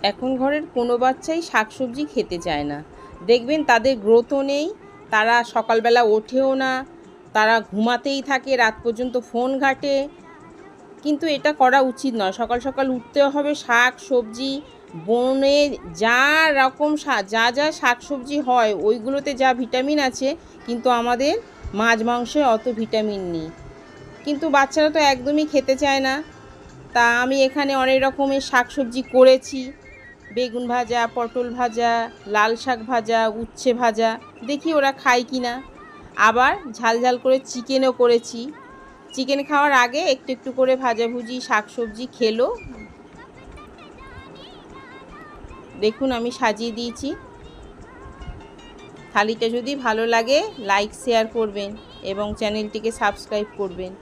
এখন ঘরের কোনো বাচ্চাই শাকসবজি খেতে চায় না। দেখবেন তাদের গ্রোথও নেই, তারা সকালবেলা ওঠেও না, তারা ঘুমাতেই থাকে, রাত পর্যন্ত ফোন ঘাঁটে। কিন্তু এটা করা উচিত নয়। সকাল সকাল উঠতেও হবে, শাক সবজি বনে যা রকম যা যা শাক সবজি হয় ওইগুলোতে যা ভিটামিন আছে, কিন্তু আমাদের মাছ মাংসে অত ভিটামিন নেই। কিন্তু বাচ্চারা তো একদমই খেতে চায় না। তা আমি এখানে অনেক রকমের শাক সবজি করেছি, বেগুন ভাজা, পটল ভাজা, লাল শাক ভাজা, উচ্ছে ভাজা, দেখি ওরা খায় কি না। আবার ঝাল ঝাল করে চিকেনও করেছি। চিকেন খাওয়ার আগে একটু একটু করে ভাজাভুজি শাক সবজি খেলো। দেখুন আমি সাজিয়ে দিয়েছি। থালিটা যদি ভালো লাগে লাইক শেয়ার করবেন এবং চ্যানেলটিকে সাবস্ক্রাইব করবেন।